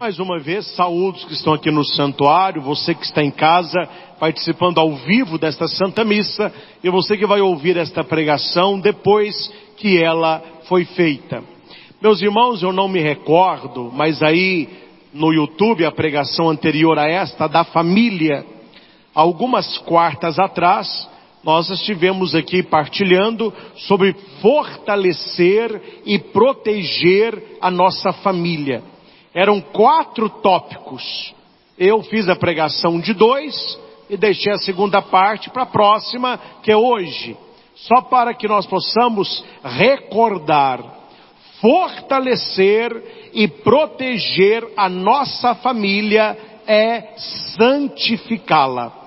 Mais uma vez, saúdo os que estão aqui no santuário, você que está em casa, participando ao vivo desta Santa Missa, e você que vai ouvir esta pregação depois que ela foi feita. Meus irmãos, eu não me recordo, mas aí no YouTube, a pregação anterior a esta, da família, algumas quartas atrás, nós estivemos aqui partilhando sobre fortalecer e proteger a nossa família. Eram 4 tópicos. Eu fiz a pregação de 2 e deixei a segunda parte para a próxima, que é hoje. Só para que nós possamos recordar, fortalecer e proteger a nossa família é santificá-la.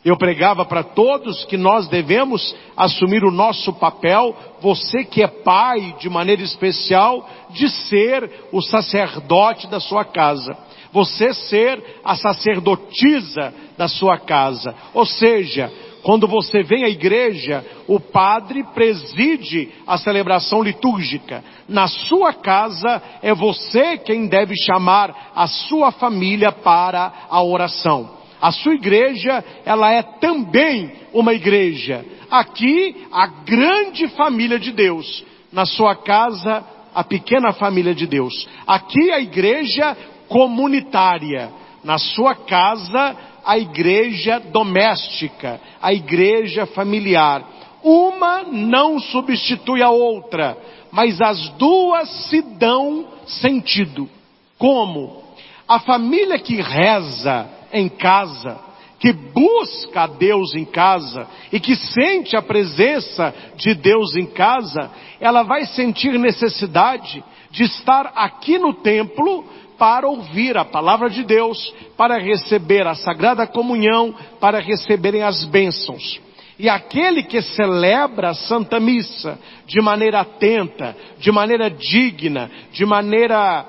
Eu pregava para todos que nós devemos assumir o nosso papel, você que é pai de maneira especial, de ser o sacerdote da sua casa. Você ser a sacerdotisa da sua casa. Ou seja, quando você vem à igreja, o padre preside a celebração litúrgica. Na sua casa, é você quem deve chamar a sua família para a oração. A sua igreja, ela é também uma igreja. Aqui, a grande família de Deus. Na sua casa, a pequena família de Deus. Aqui, a igreja comunitária. Na sua casa, a igreja doméstica. A igreja familiar. Uma não substitui a outra, mas as duas se dão sentido. Como? A família que reza em casa, que busca a Deus em casa e que sente a presença de Deus em casa, ela vai sentir necessidade de estar aqui no templo para ouvir a palavra de Deus, para receber a Sagrada Comunhão, para receberem as bênçãos. E aquele que celebra a Santa Missa de maneira atenta, de maneira digna, de maneira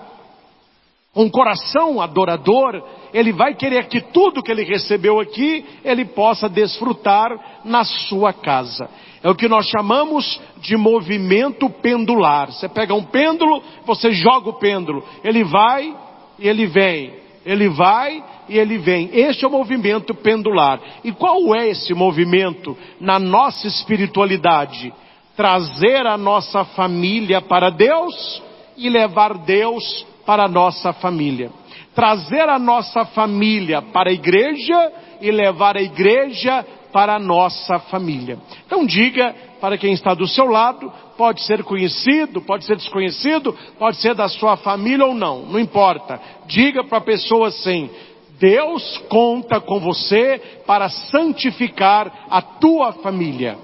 com coração adorador, ele vai querer que tudo que ele recebeu aqui, ele possa desfrutar na sua casa. É o que nós chamamos de movimento pendular. Você pega um pêndulo, você joga o pêndulo. Ele vai e ele vem. Ele vai e ele vem. Este é o movimento pendular. E qual é esse movimento na nossa espiritualidade? Trazer a nossa família para Deus e levar Deus para a nossa família. Trazer a nossa família para a igreja e levar a igreja para a nossa família. Então diga para quem está do seu lado, pode ser conhecido, pode ser desconhecido, pode ser da sua família ou não, não importa. Diga para a pessoa assim: Deus conta com você para santificar a tua família.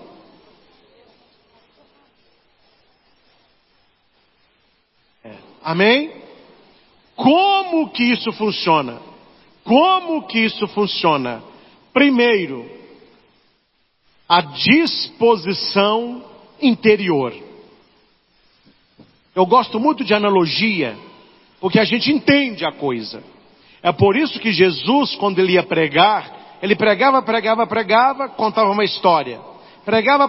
Amém? Como que isso funciona? Como que isso funciona? Primeiro, a disposição interior. Eu gosto muito de analogia, porque a gente entende a coisa. É por isso que Jesus, quando ele ia pregar, ele pregava, contava uma história. Pregava,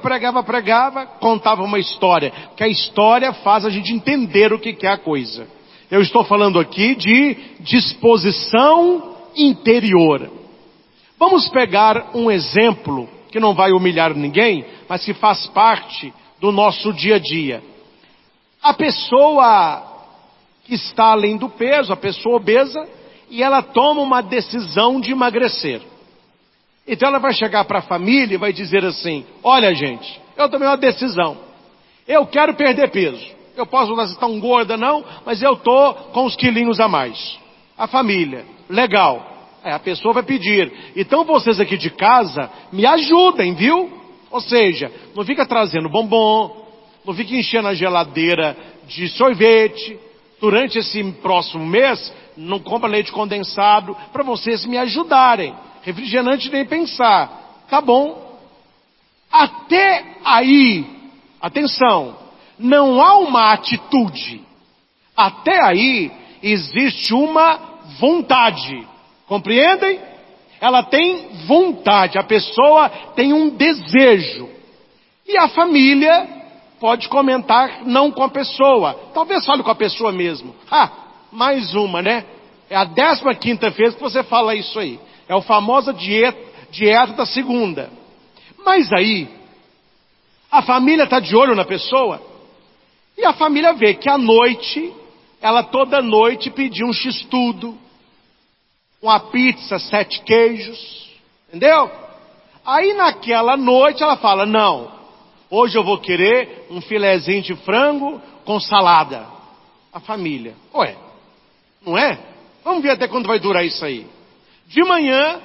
contava uma história. Porque a história faz a gente entender o que é a coisa. Eu estou falando aqui de disposição interior. Vamos pegar um exemplo que não vai humilhar ninguém, mas que faz parte do nosso dia a dia. A pessoa que está além do peso, a pessoa obesa, e ela toma uma decisão de emagrecer. Então ela vai chegar para a família e vai dizer assim: olha gente, eu tomei uma decisão. Eu quero perder peso. Eu posso não estar tão gorda não, mas eu estou com uns quilinhos a mais. A família, legal. A pessoa vai pedir: então vocês aqui de casa me ajudem, viu? Ou seja, não fica trazendo bombom, não fica enchendo a geladeira de sorvete. Durante esse próximo mês, não compra leite condensado, para vocês me ajudarem. Refrigerante nem pensar. Tá bom. Até aí, atenção, não há uma atitude. Até aí existe uma vontade. Compreendem? Ela tem vontade, a pessoa tem um desejo. E a família pode comentar não com a pessoa, talvez fale com a pessoa mesmo. Mais uma, né? É a 15ª vez que você fala isso aí. É a famosa dieta da segunda. Mas aí, a família está de olho na pessoa, e a família vê que à noite, ela toda noite pedia um x-tudo, uma pizza 7 queijos, entendeu? Aí naquela noite ela fala, não, hoje eu vou querer um filezinho de frango com salada. A família, ué, não é? Vamos ver até quando vai durar isso aí. De manhã,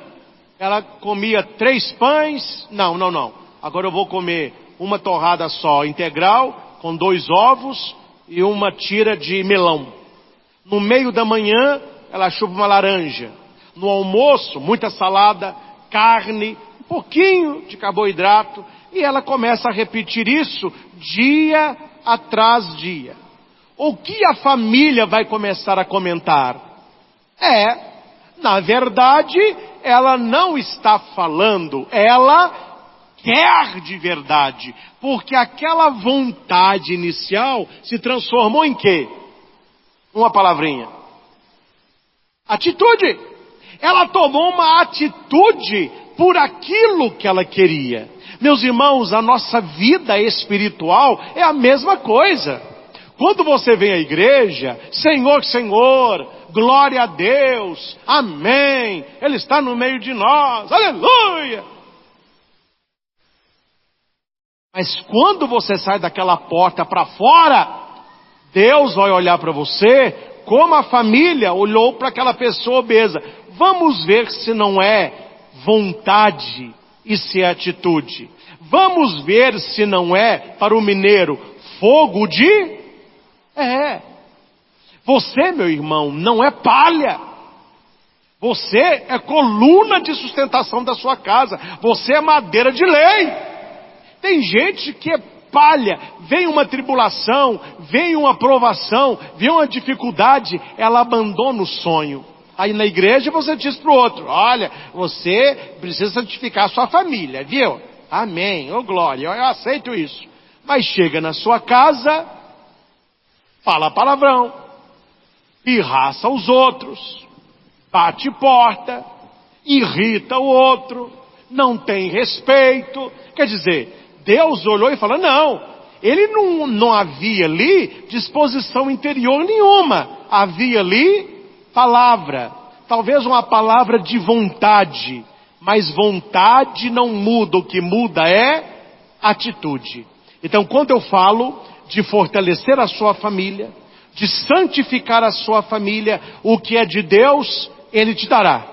ela comia 3 pães, não. Agora eu vou comer uma torrada só, integral, com 2 ovos e uma tira de melão. No meio da manhã, ela chupa uma laranja. No almoço, muita salada, carne, um pouquinho de carboidrato. E ela começa a repetir isso dia atrás dia. O que a família vai começar a comentar? Na verdade, ela não está falando, ela quer de verdade. Porque aquela vontade inicial se transformou em quê? Uma palavrinha. Atitude. Ela tomou uma atitude por aquilo que ela queria. Meus irmãos, a nossa vida espiritual é a mesma coisa. Quando você vem à igreja, Senhor, Senhor, glória a Deus, amém, Ele está no meio de nós, aleluia. Mas quando você sai daquela porta para fora, Deus vai olhar para você como a família olhou para aquela pessoa obesa. Vamos ver se não é vontade e se é atitude. Vamos ver se não é, para o mineiro, fogo de... Você, meu irmão, não é palha. Você é coluna de sustentação da sua casa. Você é madeira de lei. Tem gente que é palha. Vem uma tribulação, vem uma provação, vem uma dificuldade, ela abandona o sonho. Aí na igreja você diz para o outro, olha, você precisa santificar a sua família, viu? Amém, ô glória, eu aceito isso. Mas chega na sua casa, fala palavrão, pirraça os outros, bate porta, irrita o outro, não tem respeito. Quer dizer, Deus olhou e falou, não, ele não havia ali disposição interior nenhuma, havia ali palavra, talvez uma palavra de vontade, mas vontade não muda, o que muda é atitude. Então quando eu falo de fortalecer a sua família, de santificar a sua família, o que é de Deus, Ele te dará.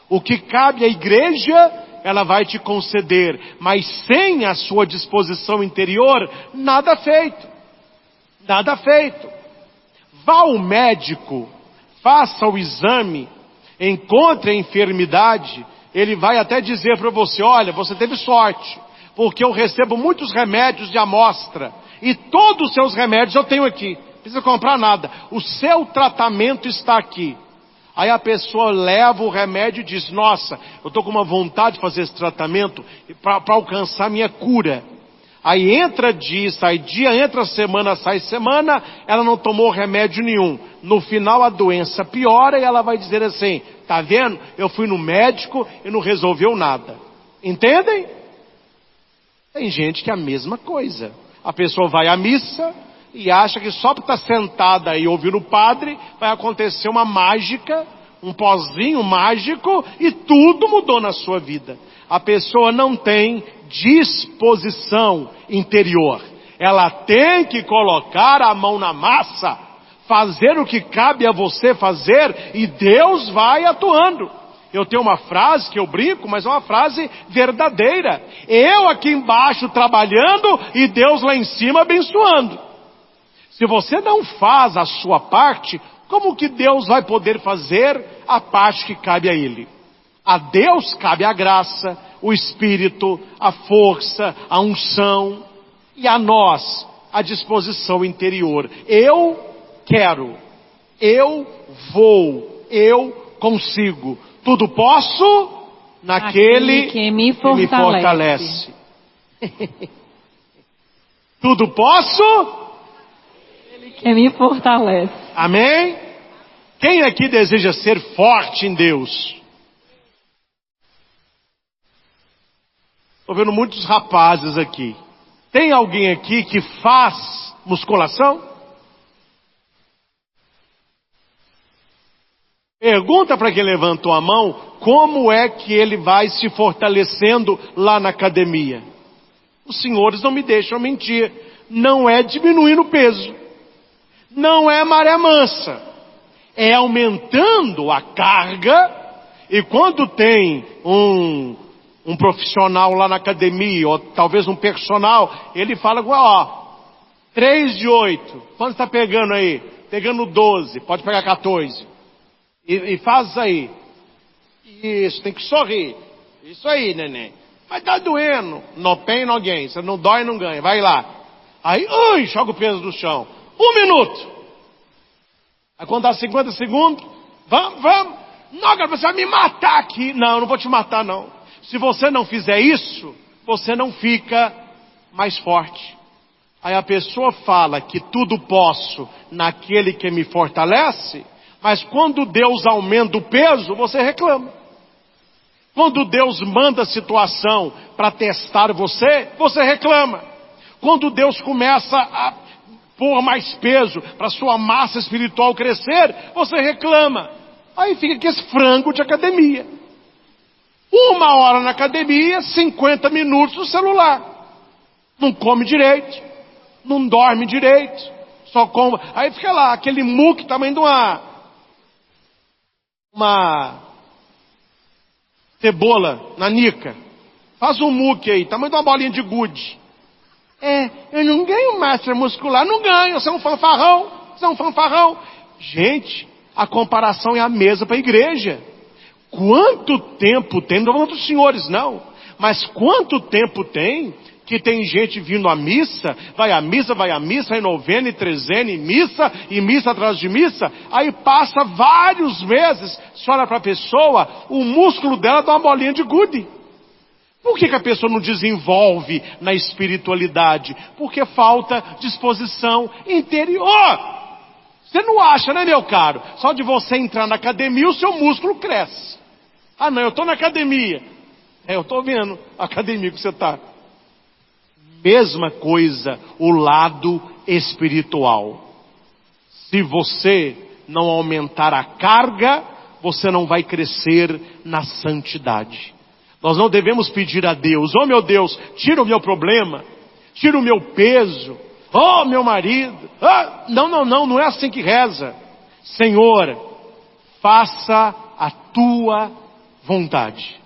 O que cabe à igreja, ela vai te conceder, mas sem a sua disposição interior, nada feito. Nada feito. Vá ao médico, faça o exame, encontre a enfermidade, ele vai até dizer para você, olha, você teve sorte, porque eu recebo muitos remédios de amostra, e todos os seus remédios eu tenho aqui, não precisa comprar nada, o seu tratamento está aqui. Aí a pessoa leva o remédio e diz, nossa, eu estou com uma vontade de fazer esse tratamento para alcançar a minha cura. Aí entra dia, sai dia, entra semana, sai semana, ela não tomou remédio nenhum. No final a doença piora e ela vai dizer assim, tá vendo? Eu fui no médico e não resolveu nada. Entendem? Tem gente que é a mesma coisa. A pessoa vai à missa e acha que só por estar sentada aí ouvindo o padre, vai acontecer uma mágica, um pozinho mágico e tudo mudou na sua vida. A pessoa não tem disposição interior. Ela tem que colocar a mão na massa, fazer o que cabe a você fazer e Deus vai atuando. Eu tenho uma frase que eu brinco, mas é uma frase verdadeira. Eu aqui embaixo trabalhando e Deus lá em cima abençoando. Se você não faz a sua parte, como que Deus vai poder fazer a parte que cabe a Ele? A Deus cabe a graça, o Espírito, a força, a unção, e a nós a disposição interior. Eu quero, eu vou, eu consigo. Tudo posso naquele que me fortalece. Tudo posso? Que me fortalece. Amém? Quem aqui deseja ser forte em Deus? Estou vendo muitos rapazes aqui. Tem alguém aqui que faz musculação? Pergunta para quem levantou a mão como é que ele vai se fortalecendo lá na academia. Os senhores não me deixam mentir. Não é diminuindo o peso. Não é maré mansa. É aumentando a carga. E quando tem um profissional lá na academia, ou talvez um personal, ele fala, ó, 3 de 8. Quanto está pegando aí? Pegando 12. Pode pegar 14. E faz aí. Isso, tem que sorrir. Isso aí, neném. Mas tá doendo. No pain, no gain. Você não dói, não ganha. Vai lá. Aí, joga o peso no chão. 1 minuto. Aí quando dá 50 segundos, vamos. Não, cara, você vai me matar aqui. Não, eu não vou te matar, não. Se você não fizer isso, você não fica mais forte. Aí a pessoa fala que tudo posso naquele que me fortalece, mas quando Deus aumenta o peso, você reclama. Quando Deus manda a situação para testar você, você reclama. Quando Deus começa a pôr mais peso para sua massa espiritual crescer, você reclama. Aí fica aqui esse frango de academia. 1 hora na academia, 50 minutos no celular. Não come direito, não dorme direito, só come. Aí fica lá, aquele muque tamanho de uma cebola nanica. Faz um muque aí, tamanho de uma bolinha de gude. Eu não ganho massa muscular, não ganho, você é um fanfarrão. Gente, a comparação é a mesma para a igreja. Quanto tempo tem, não estou falando dos senhores não, mas quanto tempo tem que tem gente vindo à missa, vai à missa, em novena, e trezena, e missa atrás de missa, aí passa vários meses, você olha para a pessoa, o músculo dela dá uma bolinha de gude. Por que a pessoa não desenvolve na espiritualidade? Porque falta disposição interior. Você não acha, né, meu caro? Só de você entrar na academia, o seu músculo cresce. Ah, não, eu estou na academia. Eu estou vendo a academia que você está. Mesma coisa, o lado espiritual. Se você não aumentar a carga, você não vai crescer na santidade. Nós não devemos pedir a Deus, oh meu Deus, tira o meu problema, tira o meu peso, oh meu marido. Não é assim que reza. Senhor, faça a tua vontade.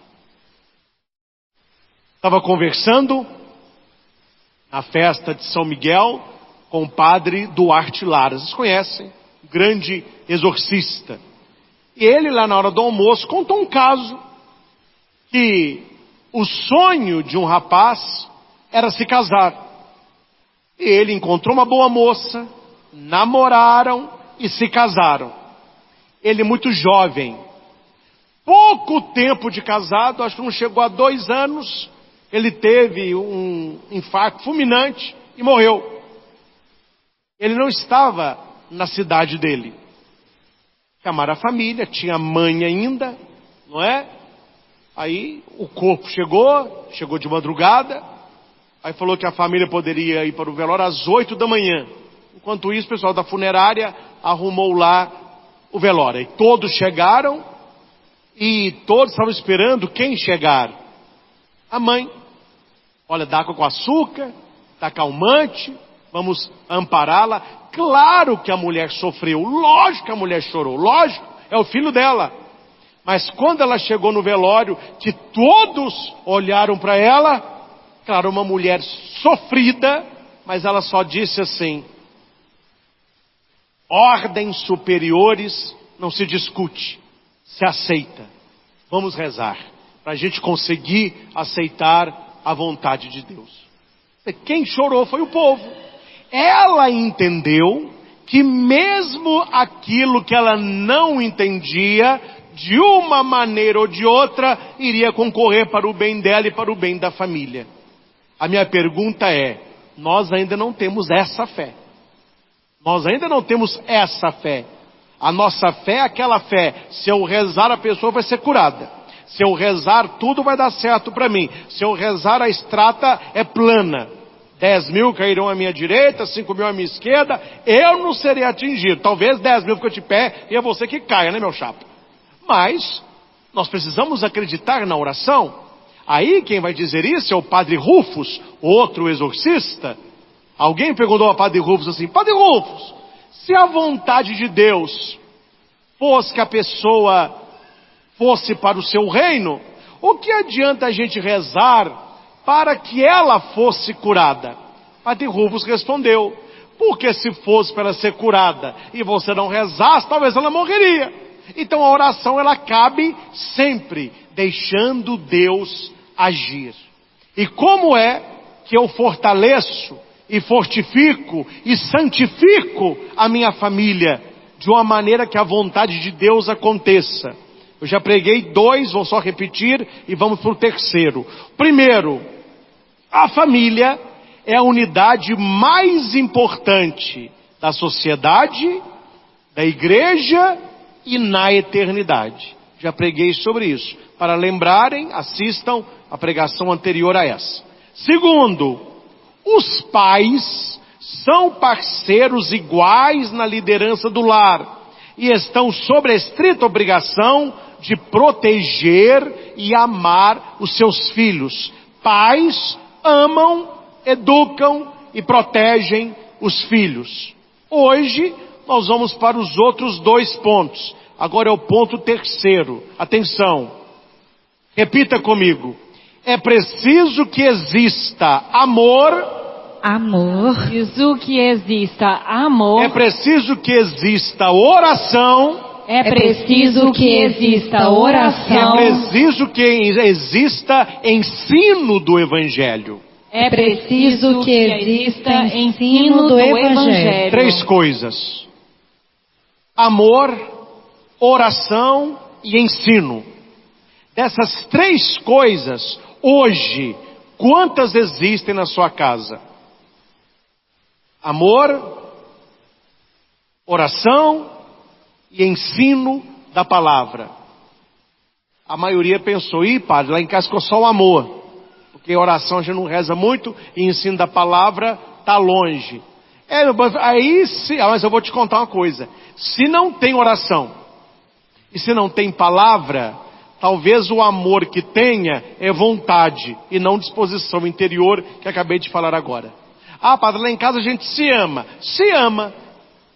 Estava conversando na festa de São Miguel com o padre Duarte Lara. Vocês conhecem? Grande exorcista. E ele lá na hora do almoço contou um caso que o sonho de um rapaz era se casar. E ele encontrou uma boa moça, namoraram e se casaram. Ele muito jovem, pouco tempo de casado, acho que não chegou a 2 anos, ele teve um infarto fulminante e morreu. Ele não estava na cidade dele. Chamara a família, tinha mãe ainda, não é? Aí o corpo chegou de madrugada, aí falou que a família poderia ir para o velório às 8 da manhã. Enquanto isso, o pessoal da funerária arrumou lá o velório. E todos chegaram, e todos estavam esperando quem chegar? A mãe. Olha, dá água com açúcar, dá calmante, vamos ampará-la. Claro que a mulher sofreu, lógico que a mulher chorou, lógico, é o filho dela. Mas quando ela chegou no velório, que todos olharam para ela, claro, uma mulher sofrida, mas ela só disse assim: ordens superiores não se discute, se aceita. Vamos rezar, para a gente conseguir aceitar a vontade de Deus. Quem chorou foi o povo. Ela entendeu que mesmo aquilo que ela não entendia, de uma maneira ou de outra, iria concorrer para o bem dela e para o bem da família. A minha pergunta é, nós ainda não temos essa fé. Nós ainda não temos essa fé. A nossa fé é aquela fé, se eu rezar a pessoa vai ser curada. Se eu rezar tudo vai dar certo para mim. Se eu rezar a estrada é plana. 10.000 cairão à minha direita, 5.000 à minha esquerda, eu não serei atingido. Talvez 10.000 ficam de pé e é você que caia, né, meu chapa? Mas nós precisamos acreditar na oração. Aí quem vai dizer isso é o Padre Rufus, outro exorcista. Alguém perguntou ao Padre Rufus assim: Padre Rufus, se a vontade de Deus fosse que a pessoa fosse para o seu reino, o que adianta a gente rezar para que ela fosse curada? Padre Rufus respondeu: porque se fosse para ela ser curada e você não rezasse, talvez ela morreria. Então a oração ela cabe sempre deixando Deus agir. E como é que eu fortaleço e fortifico e santifico a minha família de uma maneira que a vontade de Deus aconteça? Eu já preguei 2, vou só repetir e vamos para o terceiro. Primeiro, a família é a unidade mais importante da sociedade, da igreja e na eternidade. Já preguei sobre isso. Para lembrarem, assistam a pregação anterior a essa. Segundo, os pais são parceiros iguais na liderança do lar e estão sob a estrita obrigação de proteger e amar os seus filhos. Pais amam, educam e protegem os filhos. Hoje nós vamos para os outros 2 pontos. Agora é o ponto terceiro. Atenção, repita comigo. É preciso que exista amor. Preciso que exista amor. É preciso que exista oração. É preciso que exista oração. É preciso que exista ensino do Evangelho. É preciso que exista ensino do Evangelho. 3 coisas: amor, oração e ensino. Dessas 3 coisas, hoje, quantas existem na sua casa? Amor, oração e ensino da palavra. A maioria pensou: ih, padre, lá em casa ficou só o amor, porque oração a gente não reza muito e ensino da palavra está longe. Mas eu vou te contar uma coisa: se não tem oração e se não tem palavra, talvez o amor que tenha é vontade e não disposição interior, que acabei de falar agora. Ah, padre, lá em casa a gente se ama. Se ama.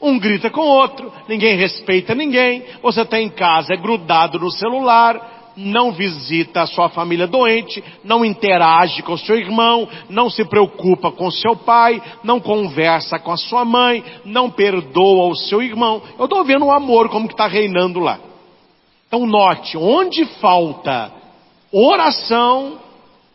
Um grita com o outro, ninguém respeita ninguém, você está em casa, é grudado no celular, não visita a sua família doente, não interage com o seu irmão, não se preocupa com o seu pai, não conversa com a sua mãe, não perdoa o seu irmão. Eu estou vendo o amor como que está reinando lá. Então note, onde falta oração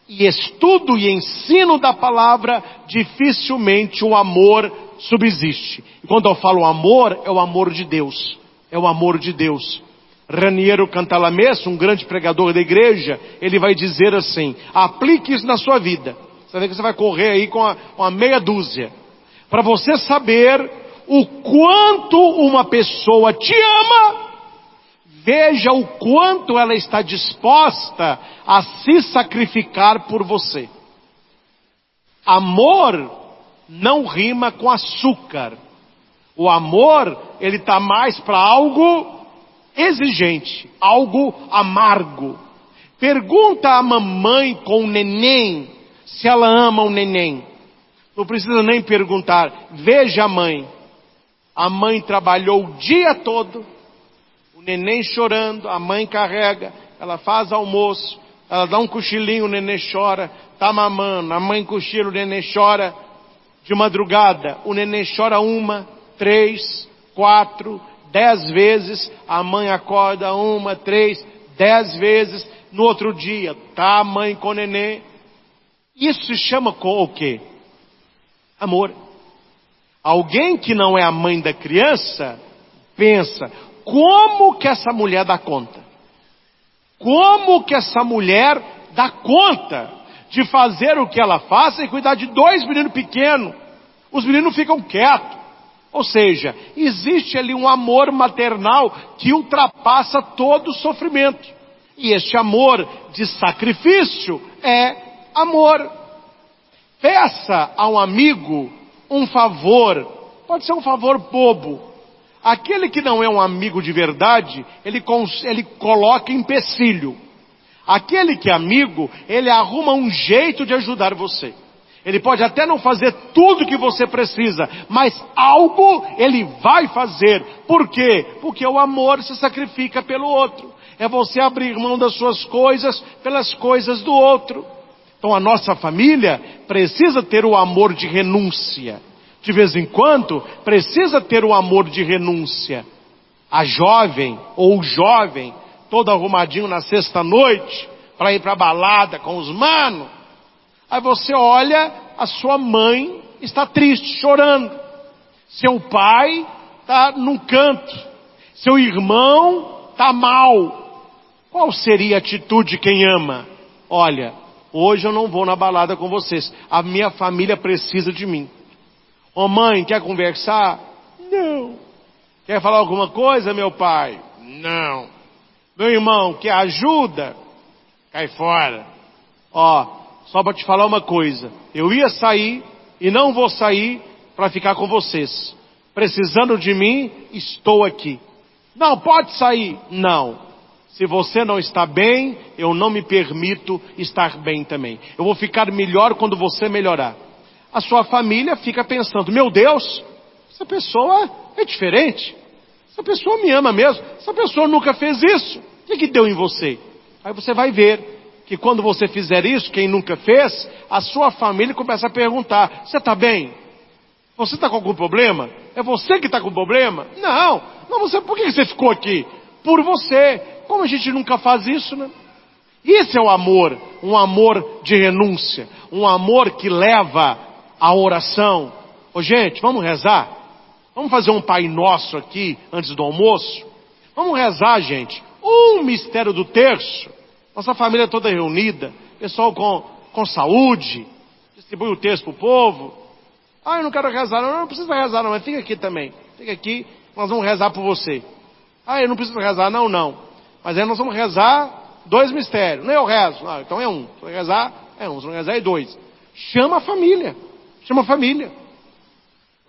e estudo e ensino da palavra, dificilmente o amor subsiste. E quando eu falo amor, é o amor de Deus. É o amor de Deus. Raniero Cantalamessa, um grande pregador da igreja, ele vai dizer assim: aplique isso na sua vida. Você vê que você vai correr aí com uma meia dúzia. Para você saber o quanto uma pessoa te ama, veja o quanto ela está disposta a se sacrificar por você. Amor não rima com açúcar. O amor, ele está mais para algo exigente, algo amargo. Pergunta à mamãe com o neném se ela ama o neném. Não precisa nem perguntar. Veja a mãe. A mãe trabalhou o dia todo, o neném chorando, a mãe carrega, ela faz almoço, ela dá um cochilinho, o neném chora, tá mamando, a mãe cochila, o neném chora. De madrugada, o neném chora 1, 3, 4, 10 vezes, a mãe acorda 1, 3, 10 vezes, no outro dia, tá a mãe com o neném. Isso se chama o quê? Amor. Alguém que não é a mãe da criança, pensa, como que essa mulher dá conta? Como que essa mulher dá conta de fazer o que ela faz e cuidar de 2 meninos pequenos? Os meninos ficam quietos. Ou seja, existe ali um amor maternal que ultrapassa todo o sofrimento. E este amor de sacrifício é amor. Peça a um amigo um favor, pode ser um favor bobo. Aquele que não é um amigo de verdade, ele coloca empecilho. Aquele que é amigo, ele arruma um jeito de ajudar você. Ele pode até não fazer tudo que você precisa, mas algo ele vai fazer. Por quê? Porque o amor se sacrifica pelo outro. É você abrir mão das suas coisas pelas coisas do outro. Então a nossa família precisa ter o amor de renúncia. De vez em quando, precisa ter o amor de renúncia. A jovem ou o jovem, todo arrumadinho na sexta-noite, para ir para a balada com os manos. Aí você olha, a sua mãe está triste, chorando. Seu pai está num canto. Seu irmão está mal. Qual seria a atitude de quem ama? Olha, hoje eu não vou na balada com vocês. A minha família precisa de mim. Ô mãe, quer conversar? Não. Quer falar alguma coisa, meu pai? Não. Meu irmão, quer ajuda? Cai fora. Ó, só para te falar uma coisa. Eu ia sair e não vou sair para ficar com vocês. Precisando de mim, estou aqui. Não, pode sair. Não. Se você não está bem, eu não me permito estar bem também. Eu vou ficar melhor quando você melhorar. A sua família fica pensando, meu Deus, essa pessoa é diferente. Essa pessoa me ama mesmo. Essa pessoa nunca fez isso. O que deu em você? Aí você vai ver que quando você fizer isso, quem nunca fez, a sua família começa a perguntar, você está bem? Você está com algum problema? É você que está com problema? Não, você, por que você ficou aqui? Por você. Como a gente nunca faz isso, né? Isso é o amor, um amor de renúncia, um amor que leva à oração. Ô gente, vamos rezar? Vamos fazer um Pai Nosso aqui, antes do almoço? Vamos rezar, gente. Mistério do terço. Nossa família toda reunida, pessoal com saúde, distribui o terço para o povo. Eu não quero rezar, não precisa rezar não, mas fica aqui também. Fica aqui, nós vamos rezar por você. Eu não preciso rezar, não. Mas aí nós vamos rezar 2 mistérios. Não eu rezo, então é 1. Se for rezar, é 1. Se não rezar, é 2. Chama a família.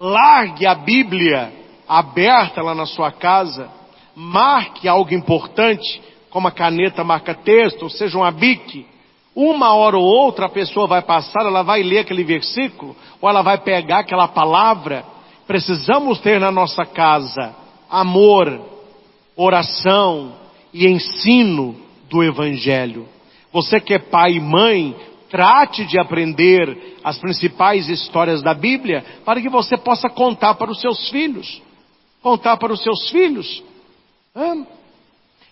Largue a Bíblia aberta lá na sua casa. Marque algo importante, como a caneta marca texto, ou seja, uma bique. Uma hora ou outra a pessoa vai passar, ela vai ler aquele versículo, ou ela vai pegar aquela palavra. Precisamos ter na nossa casa amor, oração e ensino do Evangelho. Você que é pai e mãe, trate de aprender as principais histórias da Bíblia, para que você possa contar para os seus filhos.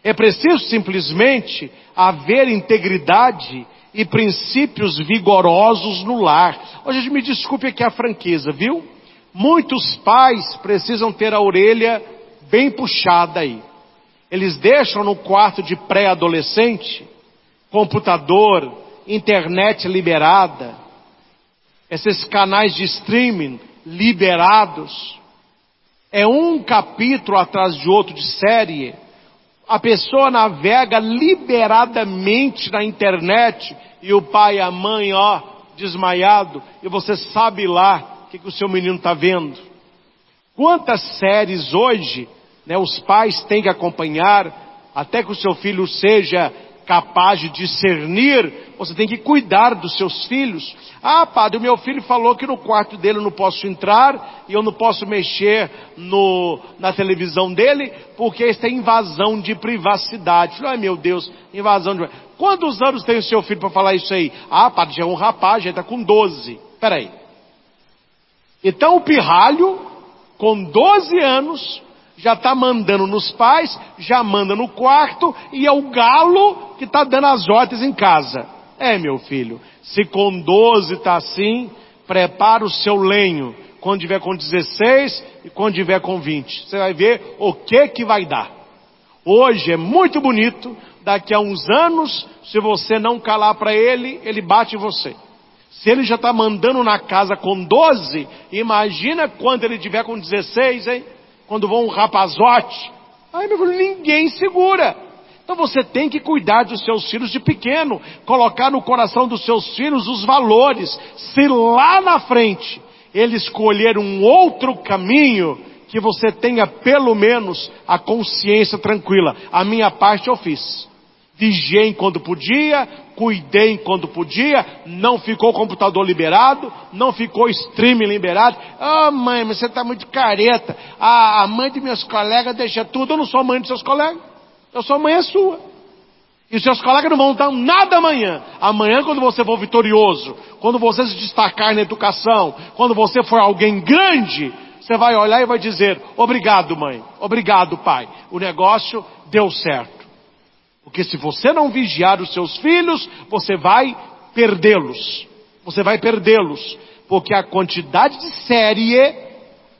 É preciso simplesmente haver integridade e princípios vigorosos no lar. Hoje, me desculpe aqui a franqueza, viu? Muitos pais precisam ter a orelha bem puxada aí. Eles deixam no quarto de pré-adolescente computador, internet liberada, esses canais de streaming liberados. É um capítulo atrás de outro de série. A pessoa navega liberadamente na internet e o pai e a mãe, desmaiado, e você sabe lá o que o seu menino está vendo. Quantas séries hoje, os pais têm que acompanhar, até que o seu filho seja capaz de discernir, você tem que cuidar dos seus filhos. Padre, o meu filho falou que no quarto dele eu não posso entrar, e eu não posso mexer na televisão dele, porque isso é invasão de privacidade. Falei, meu Deus, invasão de... Quantos anos tem o seu filho para falar isso aí? Padre, já é um rapaz, já está com 12. Peraí. Então o pirralho, com 12 anos, já está mandando nos pais, já manda no quarto, e é o galo que está dando as ordens em casa. Meu filho, se com 12 está assim, prepara o seu lenho, quando tiver com 16 e quando tiver com 20. Você vai ver o que vai dar. Hoje é muito bonito, daqui a uns anos, se você não calar para ele, ele bate em você. Se ele já está mandando na casa com 12, imagina quando ele tiver com 16, hein? Quando vão um rapazote. Ai, meu filho, ninguém segura. Então você tem que cuidar dos seus filhos de pequeno, colocar no coração dos seus filhos os valores. Se lá na frente ele escolher um outro caminho, que você tenha pelo menos a consciência tranquila. A minha parte eu fiz. Vigiei quando podia, cuidei quando podia, não ficou computador liberado, não ficou streaming liberado. Ah, mãe, mas você está muito careta. A mãe de meus colegas deixa tudo. Eu não sou mãe de seus colegas, eu sou mãe sua. E os seus colegas não vão dar nada amanhã. Amanhã, quando você for vitorioso, quando você se destacar na educação, quando você for alguém grande, você vai olhar e vai dizer: obrigado, mãe, obrigado, pai, o negócio deu certo. Porque se você não vigiar os seus filhos, você vai perdê-los. Você vai perdê-los. Porque a quantidade de série,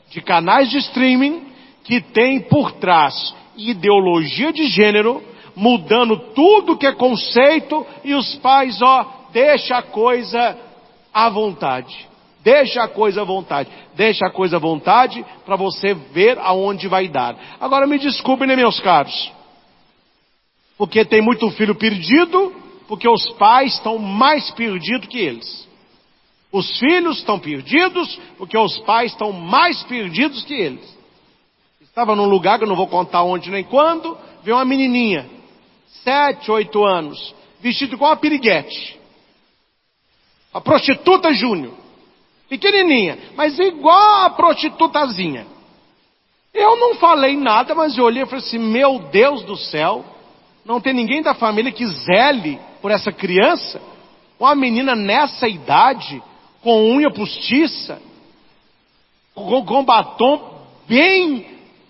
de canais de streaming, que tem por trás ideologia de gênero, mudando tudo que é conceito, e os pais, deixa a coisa à vontade. Deixa a coisa à vontade. Deixa a coisa à vontade para você ver aonde vai dar. Agora me desculpem, né, meus caros? Porque tem muito filho perdido, porque os pais estão mais perdidos que eles. Os filhos estão perdidos, porque os pais estão mais perdidos que eles. Estava num lugar que eu não vou contar onde nem quando, veio uma menininha, 7, 8 anos, vestida igual uma piriguete. A prostituta Júnior. Pequenininha, mas igual a prostitutazinha. Eu não falei nada, mas eu olhei e falei assim: meu Deus do céu, não tem ninguém da família que zele por essa criança? Uma menina nessa idade, com unha postiça, com batom bem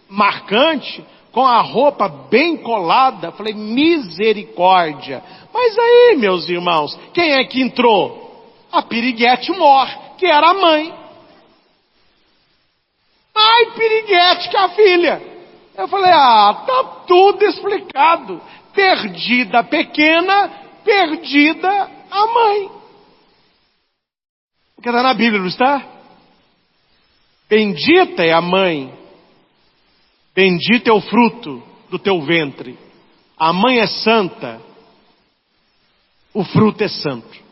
marcante, com a roupa bem colada. Falei: misericórdia. Mas aí, meus irmãos, quem é que entrou? A piriguete mor, que era a mãe. Ai, piriguete que a filha. Eu falei: tá tudo explicado. Perdida a pequena, perdida a mãe. Porque está na Bíblia, não está? Bendita é a mãe, bendito é o fruto do teu ventre. A mãe é santa, o fruto é santo.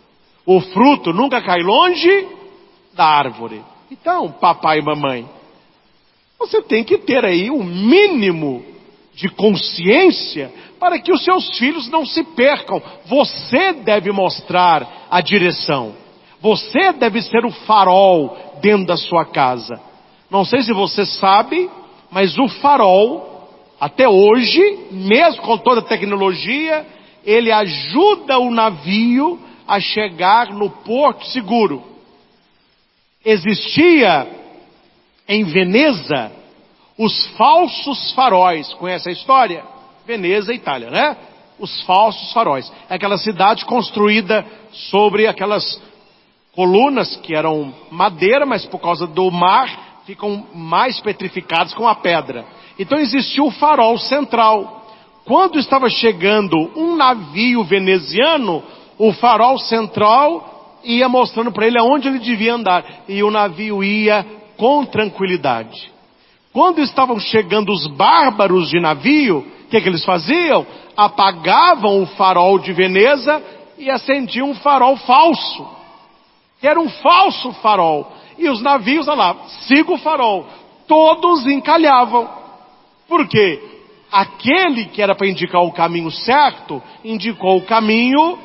O fruto nunca cai longe da árvore. Então, papai e mamãe, você tem que ter aí o mínimo de consciência para que os seus filhos não se percam. Você deve mostrar a direção. Você deve ser o farol dentro da sua casa. Não sei se você sabe, mas o farol, até hoje, mesmo com toda a tecnologia, ele ajuda o navio a chegar no porto seguro. Existia em Veneza os falsos faróis. Conhece a história? Veneza, Itália, né? Os falsos faróis. É aquela cidade construída sobre aquelas colunas que eram madeira, mas por causa do mar ficam mais petrificadas com a pedra. Então existiu o farol central. Quando estava chegando um navio veneziano, o farol central ia mostrando para ele aonde ele devia andar. E o navio ia com tranquilidade. Quando estavam chegando os bárbaros de navio, o que eles faziam? Apagavam o farol de Veneza e acendiam um farol falso. Que era um falso farol. E os navios, olha lá, siga o farol. Todos encalhavam. Por quê? Aquele que era para indicar o caminho certo, indicou o caminho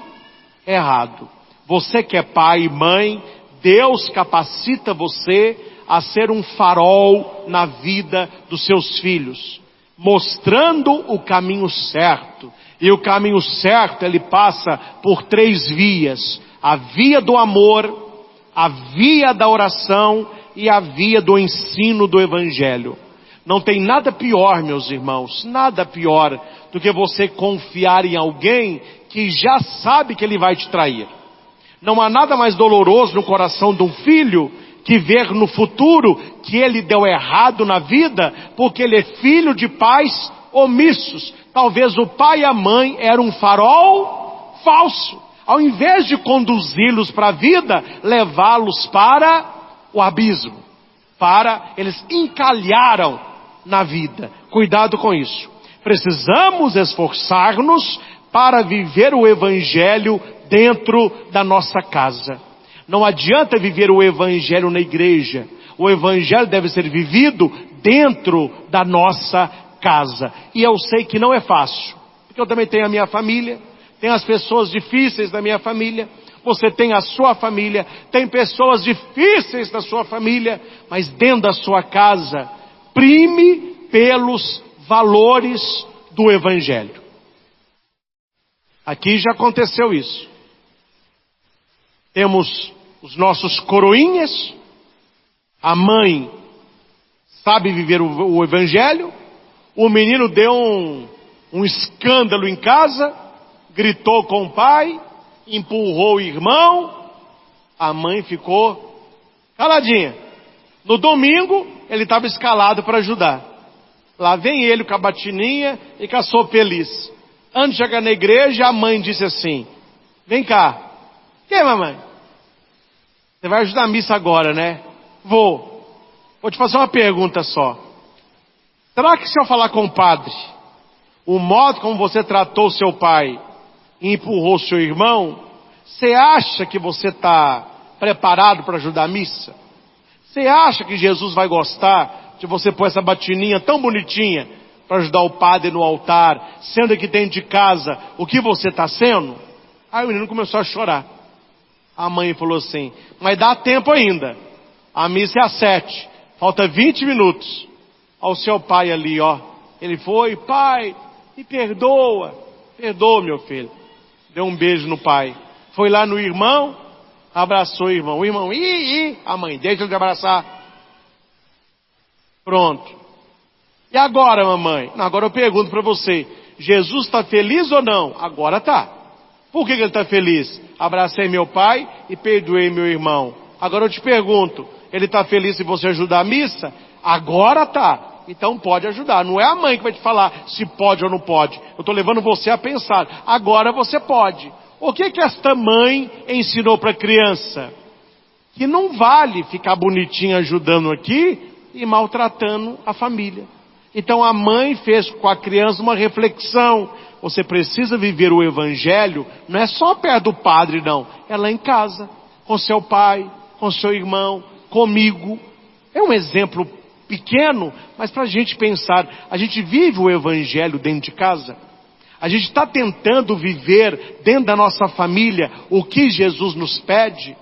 errado. Você que é pai e mãe, Deus capacita você a ser um farol na vida dos seus filhos, mostrando o caminho certo. E o caminho certo, ele passa por 3 vias: a via do amor, a via da oração e a via do ensino do Evangelho. Não tem nada pior, meus irmãos, nada pior do que você confiar em alguém que já sabe que ele vai te trair. Não há nada mais doloroso no coração de um filho que ver no futuro que ele deu errado na vida, porque ele é filho de pais omissos. Talvez o pai e a mãe eram um farol falso. Ao invés de conduzi-los para a vida, levá-los para o abismo. Eles encalharam na vida. Cuidado com isso. Precisamos esforçar-nos para viver o Evangelho dentro da nossa casa. Não adianta viver o Evangelho na igreja. O Evangelho deve ser vivido dentro da nossa casa. E eu sei que não é fácil, porque eu também tenho a minha família, tenho as pessoas difíceis da minha família, você tem a sua família, tem pessoas difíceis da sua família, mas dentro da sua casa, prime pelos valores do Evangelho. Aqui já aconteceu isso. Temos os nossos coroinhas, a mãe sabe viver o Evangelho, o menino deu um escândalo em casa, gritou com o pai, empurrou o irmão, a mãe ficou caladinha. No domingo, ele estava escalado para ajudar. Lá vem ele com a batininha e com a sopa feliz. Antes de chegar na igreja, a mãe disse assim: vem cá. Que, mamãe? Você vai ajudar a missa agora, né? Vou te fazer uma pergunta só. Será que se eu falar com o padre, o modo como você tratou seu pai e empurrou seu irmão, você acha que você está preparado para ajudar a missa? Você acha que Jesus vai gostar de você pôr essa batininha tão bonitinha para ajudar o padre no altar, sendo que dentro de casa o que você está sendo? Aí o menino começou a chorar. A mãe falou assim: mas dá tempo ainda, a missa é às 7, falta 20 minutos. Ao seu pai ali, ó, ele foi: pai, me perdoa, meu filho. Deu um beijo no pai, foi lá no irmão, abraçou o irmão, a mãe, deixa ele te abraçar. Pronto. E agora, mamãe? Não, agora eu pergunto para você, Jesus está feliz ou não? Agora está. Por que ele está feliz? Abracei meu pai e perdoei meu irmão. Agora eu te pergunto, ele está feliz se você ajudar a missa? Agora está. Então pode ajudar. Não é a mãe que vai te falar se pode ou não pode. Eu estou levando você a pensar. Agora você pode. O que esta mãe ensinou para a criança? Que não vale ficar bonitinha ajudando aqui e maltratando a família. Então a mãe fez com a criança uma reflexão. Você precisa viver o Evangelho, não é só perto do padre, não. É lá em casa, com seu pai, com seu irmão, comigo. É um exemplo pequeno, mas para a gente pensar. A gente vive o Evangelho dentro de casa? A gente está tentando viver dentro da nossa família o que Jesus nos pede?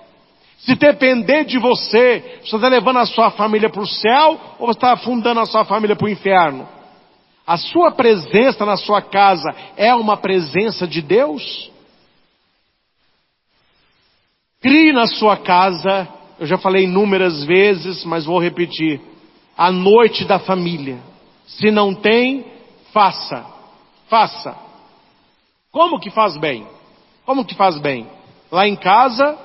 Se depender de você, você está levando a sua família para o céu ou você está afundando a sua família para o inferno? A sua presença na sua casa é uma presença de Deus? Crie na sua casa, eu já falei inúmeras vezes, mas vou repetir, a noite da família. Se não tem, faça. Como que faz bem? Lá em casa,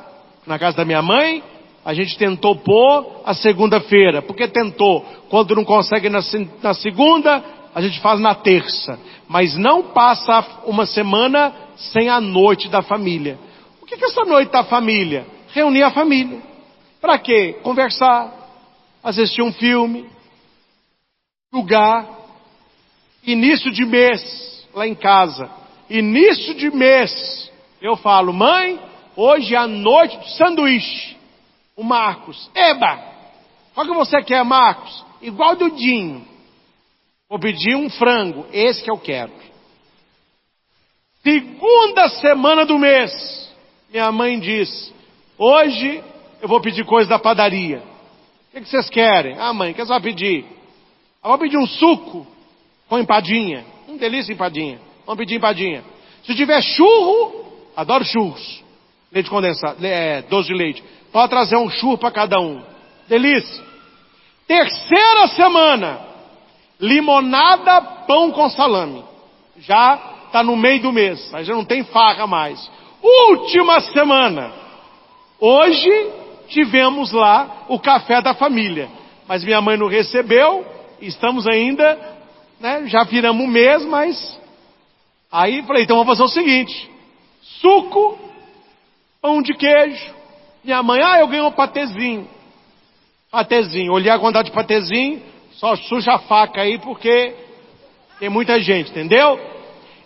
na casa da minha mãe, a gente tentou pôr a segunda-feira. Por que tentou? Quando não consegue na segunda, a gente faz na terça. Mas não passa uma semana sem a noite da família. O que é essa noite da família? Reunir a família. Para quê? Conversar, assistir um filme, julgar. Início de mês, lá em casa. Início de mês, eu falo: mãe, hoje é a noite do sanduíche. O Marcos: eba, qual que você quer, Marcos? Igual do Dinho. Vou pedir um frango, esse que eu quero. Segunda semana do mês, minha mãe diz: hoje eu vou pedir coisa da padaria. O que vocês querem? Ah, mãe, o que você vai pedir? Eu vou pedir um suco com empadinha. Delícia empadinha. Vamos pedir empadinha. Se tiver churro, adoro churros. Leite condensado, doce de leite. Pode trazer um churro para cada um. Delícia. Terceira semana, limonada, pão com salame. Já está no meio do mês. Aí já não tem farra mais. Última semana. Hoje tivemos lá o café da família. Mas minha mãe não recebeu. Estamos ainda, né, já viramos um mês, mas... Aí falei: então vamos fazer o seguinte: suco pão de queijo. Minha mãe, eu ganhei um patezinho. Patezinho, olhei a quantidade de patezinho, só suja a faca aí porque tem muita gente, entendeu?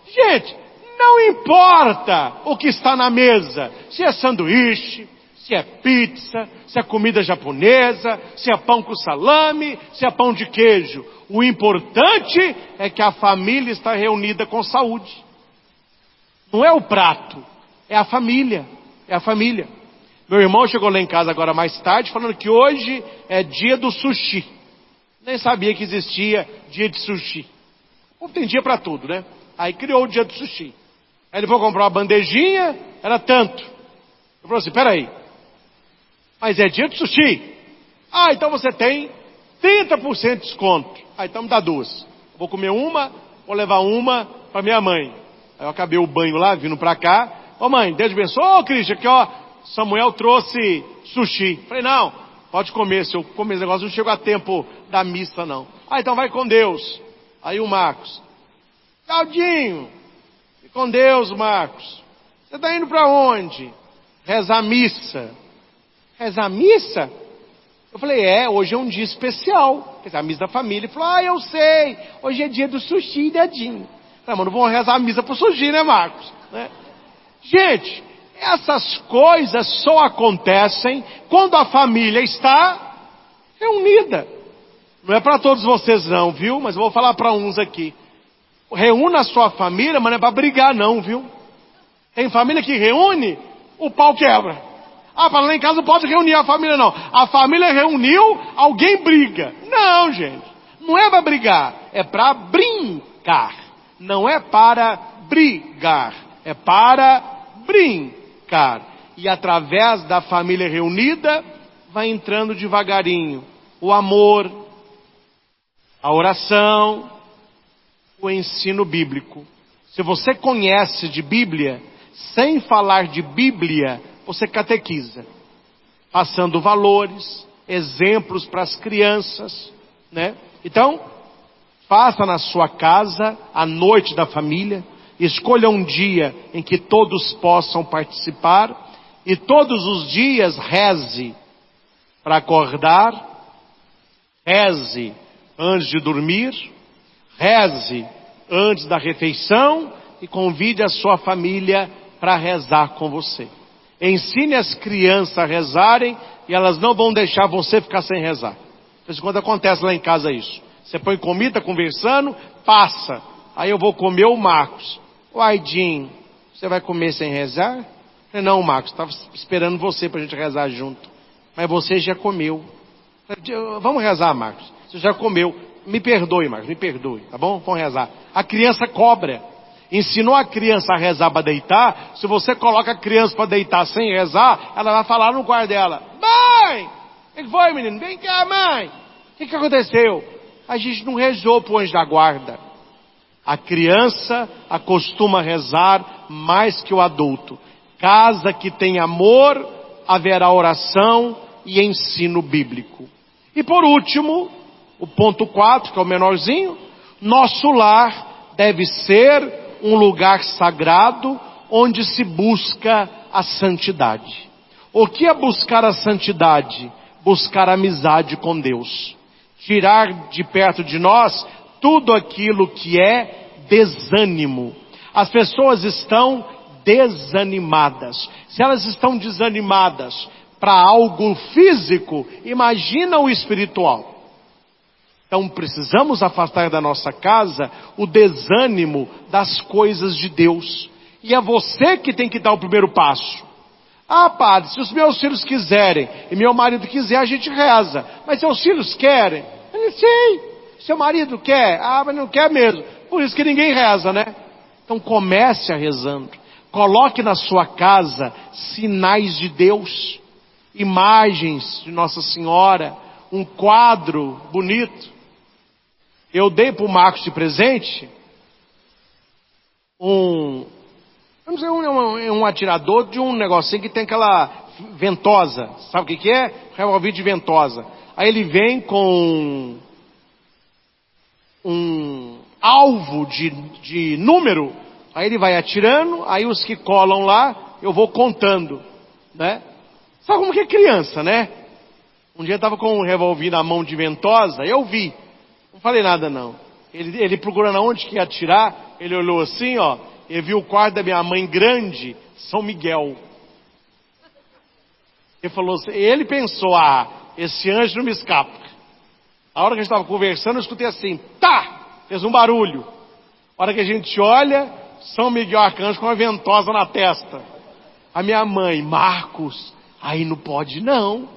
Gente, não importa o que está na mesa, se é sanduíche, se é pizza, se é comida japonesa, se é pão com salame, se é pão de queijo. O importante é que a família está reunida com saúde. Não é o prato, é a família, é a família. Meu irmão chegou lá em casa agora mais tarde falando que hoje é dia do sushi. Nem sabia que existia dia de sushi. O povo tem dia para tudo, né? Aí criou o dia do sushi. Aí ele foi comprar uma bandejinha, era tanto. Eu falei assim, peraí, mas é dia de sushi? Então você tem 30% de desconto. Então me dá duas. Vou comer uma, vou levar uma para minha mãe. Aí eu acabei o banho lá, vindo para cá. Ô mãe, Deus te abençoe. Ô Cristian, aqui ó, Samuel trouxe sushi. Falei, não, pode comer. Se eu comer esse negócio, não chego a tempo da missa não. Então vai com Deus. Aí o Marcos, Claudinho, fique com Deus, Marcos. Você está indo para onde? Rezar missa. Rezar missa? Eu falei, hoje é um dia especial. Quer dizer, a missa da família. Ele falou, eu sei, hoje é dia do sushi e dedinho. Falei, mas não vão rezar a missa pro sushi, né, Marcos? Né? Gente, essas coisas só acontecem quando a família está reunida. Não é para todos vocês não, viu? Mas eu vou falar para uns aqui. Reúna a sua família, mas não é para brigar não, viu? Tem família que reúne, o pau quebra. Para lá em casa não pode reunir a família não. A família reuniu, alguém briga. Não, gente. Não é para brigar, é para brincar. Não é para brigar, é para brincar. E através da família reunida, vai entrando devagarinho o amor, a oração, o ensino bíblico. Se você conhece de Bíblia, sem falar de Bíblia, você catequiza, passando valores, exemplos para as crianças, né? Então, faça na sua casa a noite da família, escolha um dia em que todos possam participar, e todos os dias reze para acordar, reze antes de dormir, reze antes da refeição e convide a sua família para rezar com você. Ensine as crianças a rezarem e elas não vão deixar você ficar sem rezar. De vez em quando acontece lá em casa isso. Você põe comida conversando, passa. Aí eu vou comer o Marcos. Jim, você vai comer sem rezar? Eu falei, não, Marcos, estava esperando você para a gente rezar junto. Mas você já comeu. Vamos rezar, Marcos. Você já comeu. Me perdoe, Marcos, me perdoe, tá bom? Vamos rezar. A criança cobra. Ensinou a criança a rezar para deitar. Se você coloca a criança para deitar sem rezar, ela vai falar no quarto dela: mãe, o que foi, menino? Vem cá, mãe. O que aconteceu? A gente não rezou pro anjo da guarda. A criança acostuma rezar mais que o adulto. Casa que tem amor, haverá oração e ensino bíblico. E por último, o ponto 4, que é o menorzinho, nosso lar deve ser um lugar sagrado onde se busca a santidade. O que é buscar a santidade? Buscar amizade com Deus. Tirar de perto de nós tudo aquilo que é desânimo. As pessoas estão desanimadas. Se elas estão desanimadas para algo físico, imagina o espiritual. Então precisamos afastar da nossa casa o desânimo das coisas de Deus. E é você que tem que dar o primeiro passo. Padre, se os meus filhos quiserem e meu marido quiser, a gente reza. Mas seus filhos querem? Eu não sei. Seu marido quer? Mas não quer mesmo. Por isso que ninguém reza, né? Então comece a rezando. Coloque na sua casa sinais de Deus. Imagens de Nossa Senhora. Um quadro bonito. Eu dei para o Marcos de presente um atirador de um negocinho que tem aquela ventosa. Sabe o que é? Revolver de ventosa. Aí ele vem com um alvo de número. Aí ele vai atirando. Aí os que colam lá, eu vou contando. né? Sabe como que é criança, né? Um dia eu estava com um revólver na mão de ventosa, eu vi. Não falei nada, não. Ele procurando aonde que ia atirar, ele olhou assim, ó, e viu o quarto da minha mãe grande, São Miguel. Ele falou assim, ele pensou, esse anjo não me escapa. A hora que a gente estava conversando, eu escutei assim, fez um barulho. A hora que a gente olha, São Miguel Arcanjo com uma ventosa na testa. A minha mãe, Marcos, aí não pode não.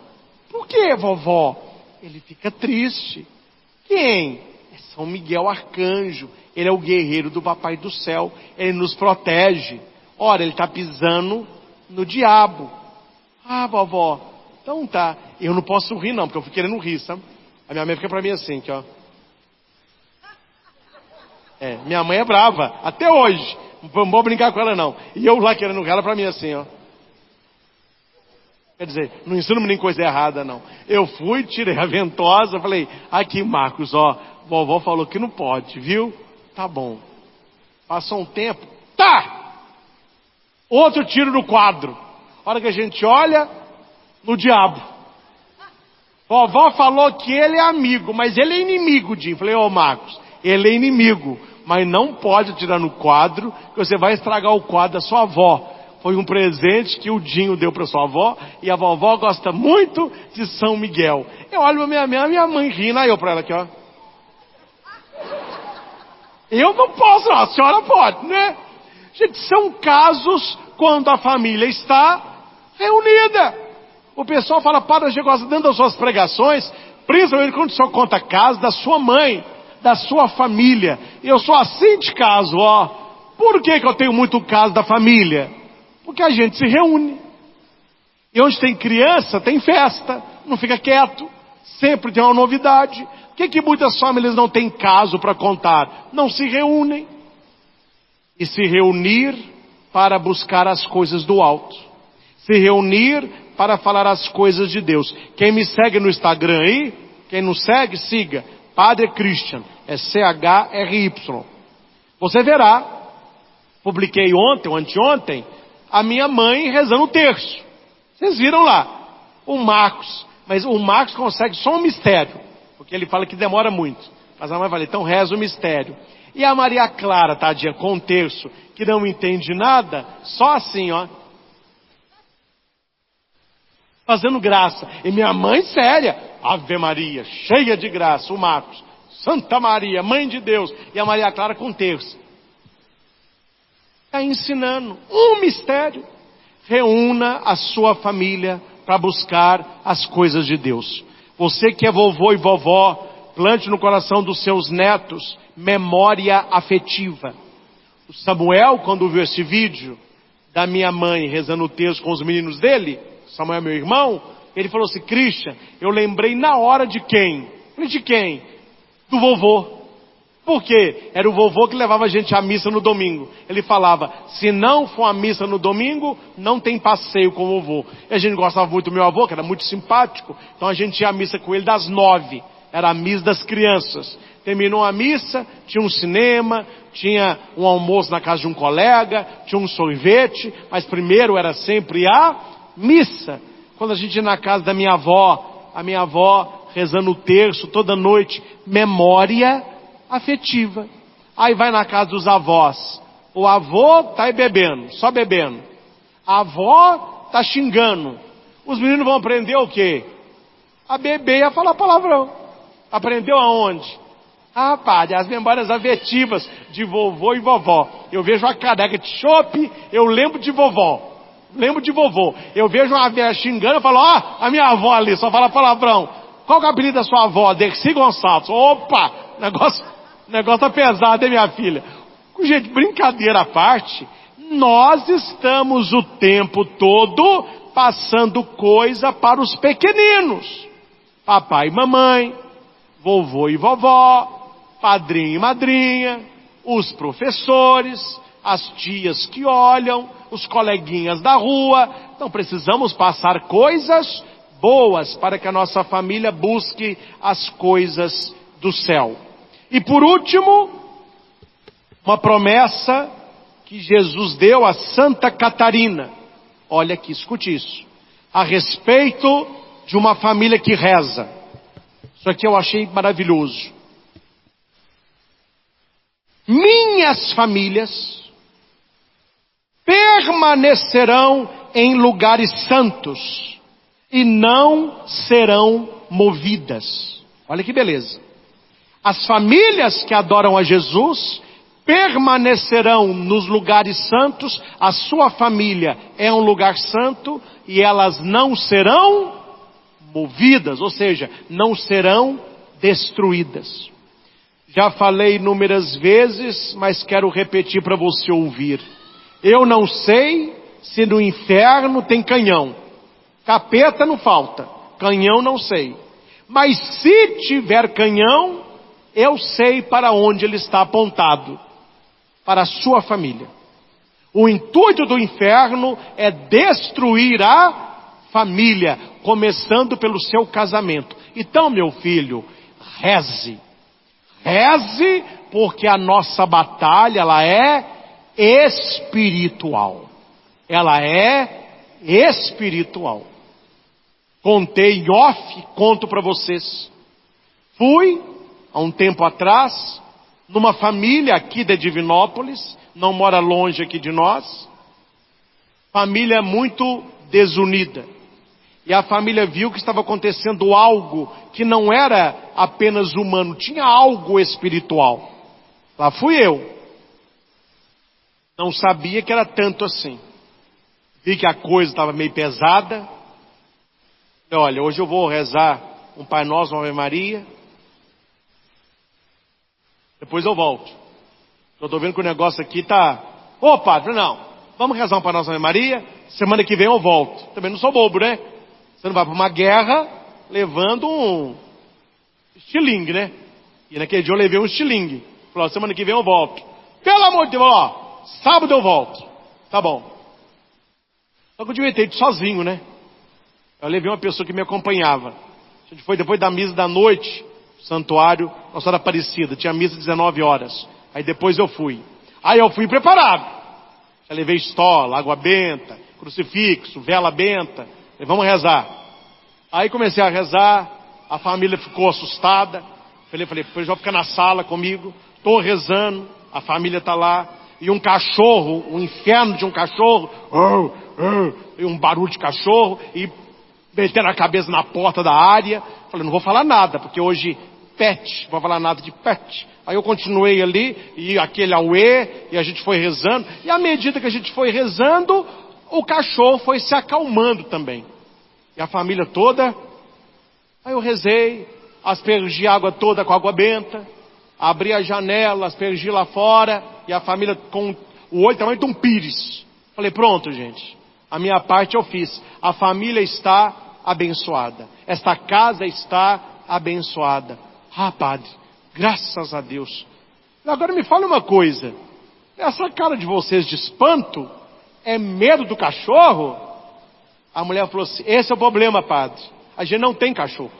Por que, vovó? Ele fica triste. Quem? É São Miguel Arcanjo. Ele é o guerreiro do Papai do Céu. Ele nos protege. Ora, ele está pisando no diabo. Vovó, então tá. Eu não posso rir não, porque eu fico querendo rir, sabe? A minha mãe fica pra mim assim, aqui, ó. Minha mãe é brava, até hoje. Não vou brincar com ela não. E eu lá querendo rir, ela pra mim assim, ó. Quer dizer, não ensino nem coisa errada não. Eu fui, tirei a ventosa, falei, aqui Marcos, ó, vovó falou que não pode, viu? Tá bom. Passou um tempo, outro tiro no quadro. A hora que a gente olha, no diabo. Vovó falou que ele é amigo, mas ele é inimigo, Dinho. Falei, Marcos, ele é inimigo, mas não pode tirar no quadro, que você vai estragar o quadro da sua avó. Foi um presente que o Dinho deu para sua avó, e a vovó gosta muito de São Miguel. Eu olho pra minha mãe rindo, aí eu pra ela aqui, ó. Eu não posso, não, a senhora pode, né? Gente, são casos quando a família está reunida. O pessoal fala, Padre G gosta dentro das suas pregações, principalmente quando o senhor conta casos da sua mãe, da sua família. Eu sou assim de caso, ó. Por que eu tenho muito caso da família? Porque a gente se reúne. E onde tem criança, tem festa. Não fica quieto. Sempre tem uma novidade. Por que muitas famílias não têm caso para contar? Não se reúnem. E se reunir para buscar as coisas do alto. Se reunir para falar as coisas de Deus. Quem me segue no Instagram aí, quem não segue, siga. Padre Christian, é CHRY. Você verá, publiquei ontem ou anteontem, a minha mãe rezando o terço. Vocês viram lá, o Marcos. Mas o Marcos consegue só um mistério, porque ele fala que demora muito. Mas a mãe fala, então reza o mistério. E a Maria Clara, tadinha, com o terço, que não entende nada, só assim, ó. Fazendo graça. E minha mãe séria, Ave Maria, cheia de graça, o Marcos. Santa Maria, Mãe de Deus. E a Maria Clara com o terço. Está ensinando um mistério. Reúna a sua família para buscar as coisas de Deus. Você que é vovô e vovó, plante no coração dos seus netos memória afetiva. O Samuel, quando viu esse vídeo da minha mãe rezando o terço com os meninos dele, Samuel é meu irmão, ele falou assim, Christian, eu lembrei na hora de quem? Falei, de quem? Do vovô. Por quê? Era o vovô que levava a gente à missa no domingo. Ele falava, se não for a missa no domingo, não tem passeio com o vovô. E a gente gostava muito do meu avô, que era muito simpático, então a gente ia à missa com ele das 9. Era a missa das crianças. Terminou a missa, tinha um cinema, tinha um almoço na casa de um colega, tinha um sorvete, mas primeiro era sempre a missa. Quando a gente ia na casa da minha avó, a minha avó rezando o terço toda noite, memória afetiva. Aí vai na casa dos avós, o avô tá aí bebendo, só bebendo, a avó tá xingando, os meninos vão aprender o quê? A beber e a falar palavrão. Aprendeu aonde? Padre, as memórias afetivas de vovô e vovó. Eu vejo uma caneca de chopp, eu lembro de vovó. Lembro de vovô. Eu vejo uma velha xingando, eu falo, a minha avó ali, só fala palavrão. Qual que é o apelido da sua avó? Dercy Gonçalves. Opa, negócio tá pesado, hein, minha filha? Gente, brincadeira à parte, nós estamos o tempo todo passando coisa para os pequeninos. Papai e mamãe, vovô e vovó, padrinho e madrinha, os professores, as tias que olham, os coleguinhas da rua. Então precisamos passar coisas boas para que a nossa família busque as coisas do céu. E por último, uma promessa que Jesus deu a Santa Catarina. Olha aqui, escute isso. a respeito de uma família que reza. Isso aqui eu achei maravilhoso. Minhas famílias permanecerão em lugares santos e não serão movidas. Olha que beleza. As famílias que adoram a Jesus permanecerão nos lugares santos, a sua família é um lugar santo e elas não serão movidas, ou seja, não serão destruídas. Já falei inúmeras vezes, mas quero repetir para você ouvir. Eu não sei se no inferno tem canhão. Capeta não falta, canhão não sei. Mas se tiver canhão, eu sei para onde ele está apontado. Para a sua família. O intuito do inferno é destruir a família, começando pelo seu casamento. Então, meu filho, reze. Reze, porque a nossa batalha, ela é espiritual. Ela é espiritual. Contei em off, conto para vocês. Fui, há um tempo atrás, numa família aqui de Divinópolis, não mora longe aqui de nós, família muito desunida. E a família viu que estava acontecendo algo que não era apenas humano, tinha algo espiritual. Lá fui eu. Não sabia que era tanto assim. Vi que a coisa estava meio pesada. Olha, hoje eu vou rezar um Pai Nosso, uma Ave Maria. Depois eu volto. Eu estou vendo que o negócio aqui está... Ô padre, não. Vamos rezar um Pai Nosso, Ave Maria. Semana que vem eu volto. Também não sou bobo, né? Você não vai para uma guerra levando um estilingue, né? E naquele dia eu levei um estilingue. Falou, semana que vem eu volto. Pelo amor de Deus, ó. Sábado eu volto. Tá bom. Só que eu devia ter ido sozinho, né? Eu levei uma pessoa que me acompanhava. A gente foi depois da missa da noite, santuário Nossa Senhora Aparecida. Tinha missa 19 horas. Aí depois eu fui. Aí eu fui preparado. Já levei estola, água benta, crucifixo, vela benta. Falei, vamos rezar. Aí comecei a rezar. A família ficou assustada. Falei, depois vai ficar na sala comigo. Estou rezando. A família está lá. E um cachorro, um inferno de um cachorro. E um barulho de cachorro. E metendo a cabeça na porta da área. Falei, não vou falar nada, porque hoje pet, não vou falar nada de pet. Aí eu continuei ali, e aquele auê, e a gente foi rezando. E à medida que a gente foi rezando, o cachorro foi se acalmando também. E a família toda. Aí eu rezei, aspergi a água toda com água benta, abri a janela, aspergi lá fora, e a família com o olho tamanho de um pires. Falei, pronto, gente, a minha parte eu fiz. A família está abençoada. Esta casa está abençoada. Ah, padre, graças a Deus. Agora me fala uma coisa. Essa cara de vocês de espanto é medo do cachorro? A mulher falou assim, esse é o problema, padre. A gente não tem cachorro.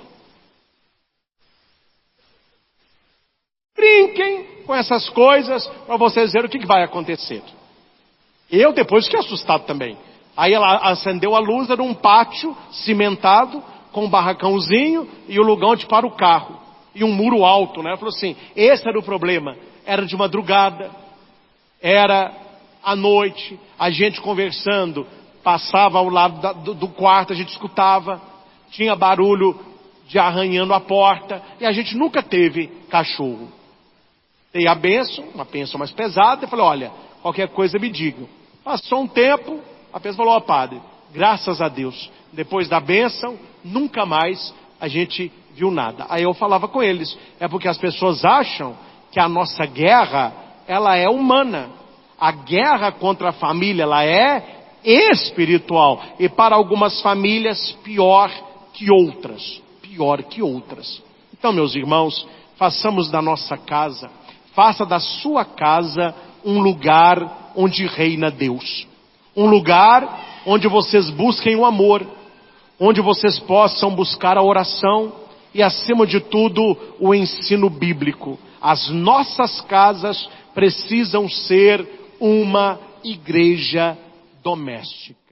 Brinquem com essas coisas para vocês verem o que vai acontecer. Eu depois fiquei assustado também. Aí ela acendeu a luz, era um pátio cimentado, com um barracãozinho e um lugar onde para o carro. E um muro alto, né? Ela falou assim, esse era o problema. Era de madrugada, era à noite, a gente conversando, passava ao lado do quarto, a gente escutava, tinha barulho de arranhando a porta, e a gente nunca teve cachorro. Dei a bênção, uma bênção mais pesada, e falei, olha, qualquer coisa me digam. Passou um tempo, a pessoa falou, ó padre, graças a Deus, depois da bênção, nunca mais a gente viu nada. Aí eu falava com eles, é porque as pessoas acham que a nossa guerra, ela é humana. A guerra contra a família, ela é espiritual. E para algumas famílias, pior que outras. Pior que outras. Então, meus irmãos, façamos da nossa casa, faça da sua casa um lugar onde reina Deus. Um lugar onde vocês busquem o amor, onde vocês possam buscar a oração e, acima de tudo, o ensino bíblico. As nossas casas precisam ser uma igreja doméstica.